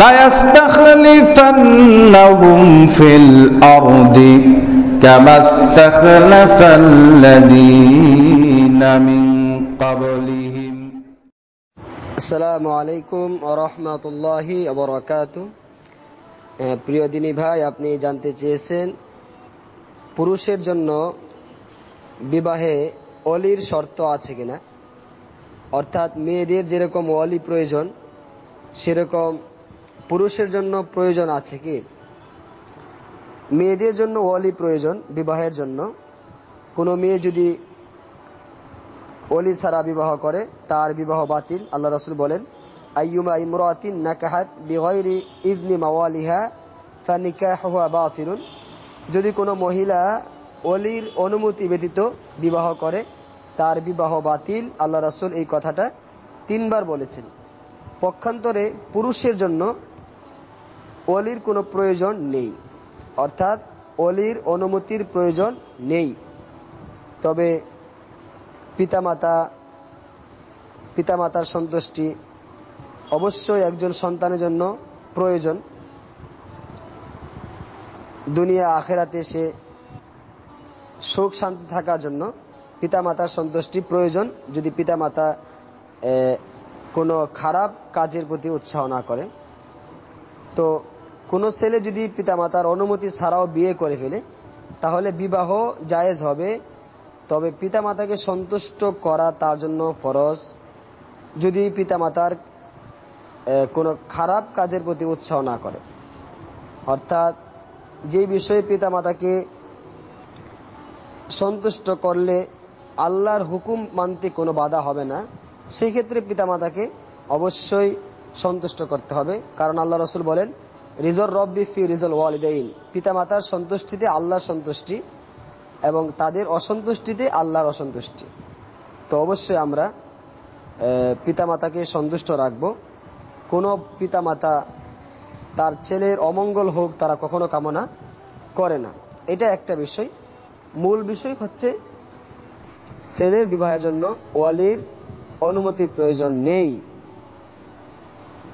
লায়াস্তাখলিফান্নাহুম feel আরদি কামা ইস্তাখলাফাল্লাযীনা মিন ক্বাবলিহিম। আসসালামু আলাইকুম ওয়া রাহমাতুল্লাহি ওয়া বারাকাতুহু। প্রিয় দিনী ভাই, আপনি জানতে চেয়েছেন পুরুষের জন্য বিবাহে ওলির শর্ত আছে কিনা, অর্থাৎ মেয়েদের যেরকম ওলি প্রয়োজন সেরকম পুরুষের জন্য প্রয়োজন আছে কি। মেয়েদের জন্য ওলি প্রয়োজন বিবাহের জন্য। কোনো মেয়ে যদি ওলি ছাড়া বিবাহ করে তার বিবাহ বাতিল। আল্লাহ রাসূল বলেন, আইয়ুমা ইমরাতিন নাকাহাত বিগাইরি ইযনি মাওয়ালিহা ফানিকাহুহা বাতিলুন। যদি কোনো মহিলা ওলির অনুমতি ব্যতীত বিবাহ করে তার বিবাহ বাতিল। আল্লাহ রাসূল এই কথাটা 3 বার বলেছেন। পক্ষান্তরে পুরুষের জন্য ওলির কোনো প্রয়োজন নেই, অর্থাৎ ওলির অনুমতির প্রয়োজন নেই। তবে পিতামাতার সন্তুষ্টি অবশ্যই একজন সন্তানের জন্য প্রয়োজন। দুনিয়া আখেরাতে সে সুখ শান্তি থাকার জন্য পিতামাতার সন্তুষ্টি প্রয়োজন, যদি পিতামাতা কোনো খারাপ কাজের প্রতি উৎসাহ না করে। তো কোনো ছেলে যদি পিতামাতার অনুমতি ছাড়াও বিয়ে করে ফেলে তাহলে বিবাহ জায়েজ হবে, তবে পিতামাতাকে সন্তুষ্ট করা তার জন্য ফরজ। যদি পিতামাতার কোনো খারাপ কাজের প্রতি উৎসাহ না করে, অর্থাৎ যে বিষয়ে পিতামাতাকে সন্তুষ্ট করলে আল্লাহর হুকুম মানতে কোনো বাধা হবে না, সেই ক্ষেত্রে পিতামাতাকে অবশ্যই সন্তুষ্ট করতে হবে। কারণ আল্লাহ রাসূল বলেন, রিজর রব্বি ফি রিজল ওয়ালিদাইন। পিতামাতার সন্তুষ্টিতে আল্লাহর সন্তুষ্টি এবং তাদের অসন্তুষ্টিতে আল্লাহর অসন্তুষ্টি। তো অবশ্যই আমরা পিতামাতাকে সন্তুষ্ট রাখব। কোনো পিতামাতা তার ছেলের অমঙ্গল হোক তারা কখনো কামনা করে না। এটা একটা বিষয়। মূল বিষয় হচ্ছে ছেলের বিবাহের জন্য ওয়ালির অনুমতির প্রয়োজন নেই।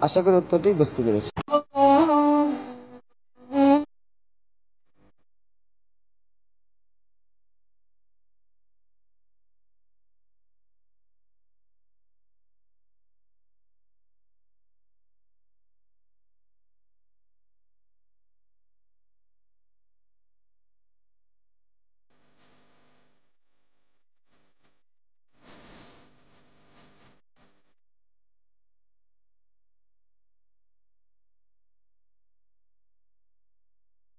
আশা করি উত্তরটি বুঝতে পেরেছি।